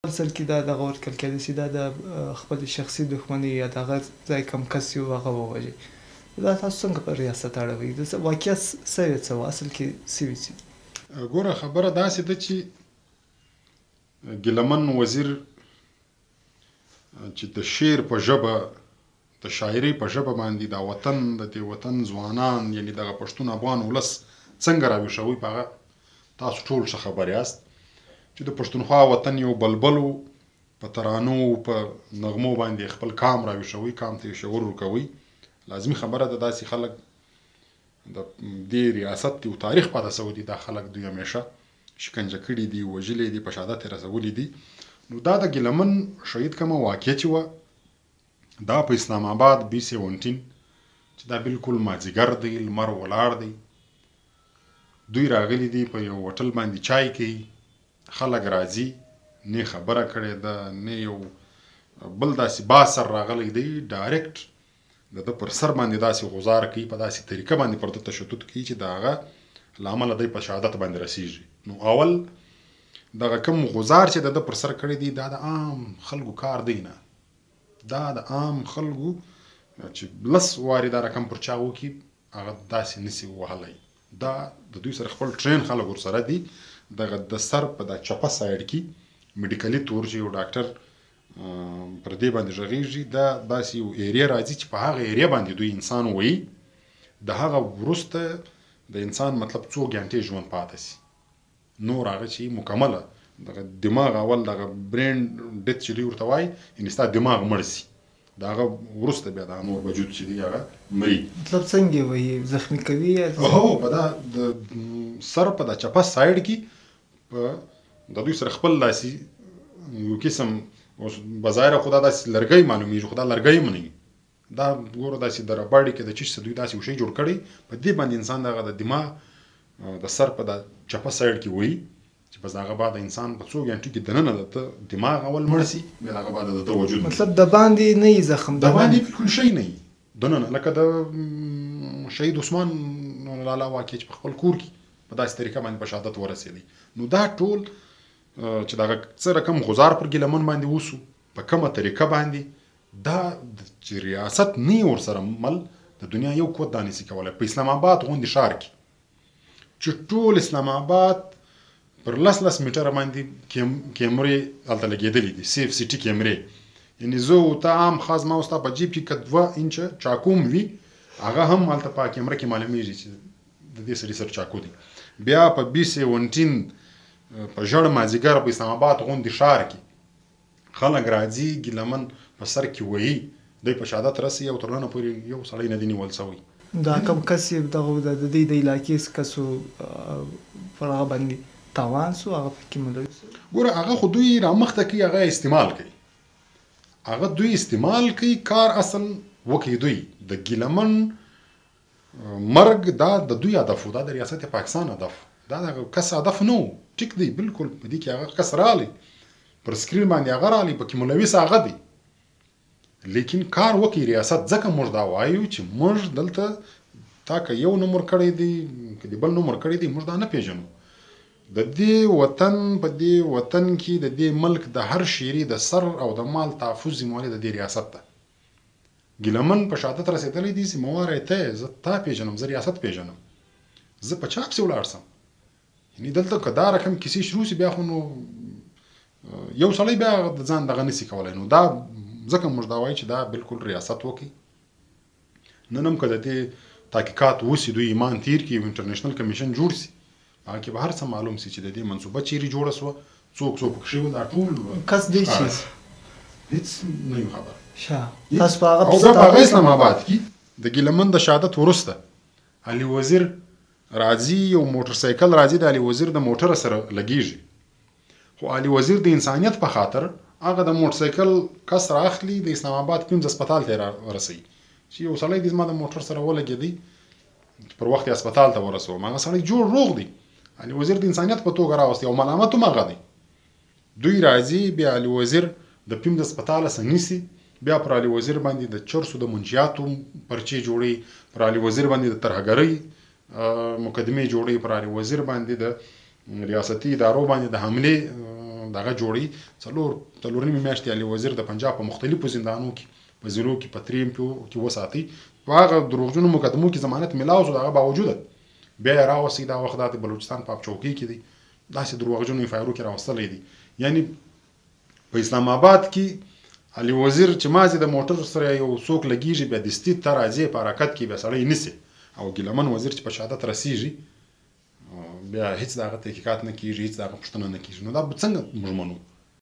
اصل کې دا دغه ورکړل کېدای شي دا د خپل شخصي دښمنۍ یا دغه ځای کم کس یو هغه ووژي. دا تاسو څنګه په ریاست اړوئ؟ د واقعیت څه وه اصل کې څه وي چې ګوره خبره داسې ده چې ګیلمن وزیر چې د شعر په ژبه د شاعرۍ په ژبه باندې دا وطن د دې وطن ځوانان یعنې دغه پښتون افغان ولس څنګه راویښوي په هغه تاسو ټول ښه خبر یاست چې د پښتونخوا وطن یو بلبل و په ترانو په نغمو باندې خپل کام راویښوي کام ته یې شعور ورکوي. لازمي خبره ده داسې خلک د دې ریاست یو تاریخ پاته سوی دي. دا خلک دوی همیشه شکنجه کړي دي وژلي دي په شهادت یې رسولي دي. نو دا د ګیلمن شهید کومه واقعه چې وه دا په اسلام آباد B17 چې دا بالکل مازدیګر دی لمر ولاړ دی دوی راغلي دي په یو هوټل باندې چای کوي خلک راځي نه خبره کړې ده نه یو بل داسې باسر راغلی دی ډایرکټ د ده پر سر باندې داسې غوزار کوي په داسې طریقه باندې پر ده تشدد کوي چې د هغه له امله دی په شهادت باندې رسیږي. نو اول دغه کوم غوزار چې د ده پر سر کړی دی دا د عام خلکو کار دی نه دا د عام خلکو چې لس وارې دا رقم پر چا وکړي هغه داسې نسي وهلی. دا د دوی سره خپل ټرین خلک ورسره دي. دغه د سر په دا چپه سایډ کې میډیکلي تور چې یو ډاکټر پر دې باندې غږیږي دا داسې یو ایریا راځي چې په هغه ایریا باندې دوی انسان وایي د هغه وروسته د انسان مطلب څو ګنټې ژوند پاته سي نور هغه چې مکمله دغه دماغ اول دغه برین ډیت چې دوی ورته وایي یعنې ستا دماغ مړ سي د هغه وروسته بیا دغه نور وجود چې دی هغه مري. مطلب څنګه وایي زخمي کوي هو په دا د سر په دا چپه سایډ کې په د دوی سره خپل داسې یو قسم اوس بظاهره خو دا داسې لرګی معلومیږي خو دا لرګی هم نه وي دا ګوره داسې د رباړې کې د چیش څه دوی داسې یو شی جوړ کړی په دې باندې انسان دغه د دماغ د سر په دا چپه سایډ کې وایي چې بس هغه بعد انسان په څو ګنټو کې دننه د دماغ اول مړ سي بیا هغه بعد د وجود مطلب د باندې نه وي زخم د باندې بالکل شی نه وي دننه لکه د شهید عثمان لالا واقع چې په خپل کور کې په داسې طریقه باندې په شهادت ورسېدی. نو دا ټول چې دغه څه رقم غزار پر ګیلمن باندې وسو په کومه طریقه باندې دا چې ریاست نه ورسره مل د دنیا یو قوت دا نسي کولی په اسلام آباد غوندې ښار کې چې ټول اسلام آباد پر لس میټره باندې کیمرې هلته لګېدلي دي سیف سیټي کیمرې یعنې زه او ته عام خاص ما ستا په جیب کې که 2 انچه چاکو وي هغه هم هلته په کیمره کې معلومیږي چې د دې سړي سر چاکو دی. بیا په B17 په ژړ مازدیګر په اسلام آباد غوندې ښار کې خلک راځي ګیلمن په سر کې وهي دی په شهادت رسي او تر ننه پورې یو سړی نه دی نیول سوی. دا کوم کس یې دغه د دې د علاقې کسو پر هغه باندې تاوان سو هغه پکې ملوي ګوره هغه خو دوی رامخته کوي هغه استعمال کوي هغه دوی استعمال کوي کار اصل وکړي دوی د ګیلمن مرګ دا د دوی هدف و دا د ریاست پاکستان هدف دا د کس هدف نه و ټیک دی بالکل په دې کې هغه کس رالی پر سکرین باندې هغه رالی پکې ملوث هغه دی لیکن کار وکړي ریاست ځکه موږ دا وایو چې موږ دلته تا که یو نمبر کړی دی که د بل نمبر کړی دی موږ دا نه پیژنو د دې وطن په دې وطن کې د دې ملک د هر شیري د سر او د مال تحفظ ذمواري د دې ریاست ده. ګیلمن په شهادت رسېدلی دي ذمواری ته زه تا پیژنم زه ریاست پیژنم زه په چا پسې ولاړ سم یعنې دلته که دا رقم کیسې شروع سي بیا خو نو یو سړی بیا د ځان دغه نسي کولی. نو دا ځکه موږ دا وایو چې دا بالکل ریاست وکړي نن هم که د دې تحقیقات وسي دوی ایمان تیر کړي یو انټرنیشنل کمیشن جوړ سي هغه کې به هر څه معلوم سي چې د دې منصوبه چیرې جوړه سوه څوک پکې شوي دا ټول کس دی چې هېڅ نه یو خبر تاسو په هغه او بیا په هغه اسلام آباد کې د ګیلمن د شهادت وروسته علي وزیر راځي یو موټر سایکل راځي د علي وزیر د موټر سره لګیږي خو علي وزیر د انسانیت په خاطر هغه د موټر سایکل کس راخلي د اسلام آباد کوم هسپتال ته ورسوي چې یو سړی دی زما د موټر سره ولګېدی پر وخت یې هسپتال ته ورسوم هغه سړی جوړ روغ دی علي وزیر د انسانیت په توګه راوستی او ملامت هم هغه دی. دوی راځي بیا علي وزیر د پیم د هسپتاله څخه نیسي بیا پر علي وزیر باندې د چرسو د منشیاتو پرچې جوړوي پر علي وزیر باندې د ترهګرۍ مقدمې جوړوي پر علي وزیر باندې د ریاستي ادارو باندې د حملې دغه جوړي څلور نیمې میاشتې علي وزیر د پنجاب په مختلفو زندانونو کې په زیرو کې په تریم کې وساتي په هغه دروغجنو مقدمو کې ضمانت ملاو شو دغه باوجود بیا یې راوستي دا وخت د بلوچستان په چوکۍ کې دي داسې دروغجنو اف آی آرو کې راوستلی دي یعنی په اسلام آباد کې علي وزیر چې مازې د موټر سره یو څوک لګیږي بیا دستي ته راځي په حرکت کې بیا سړی نیسي او ګیلمن وزیر چې په شهادت رسیږي بیا هیڅ دغه تحقیقات نه کیږي هیڅ دغه پوښتنه نه کیږي نو دا څنګه موږ منو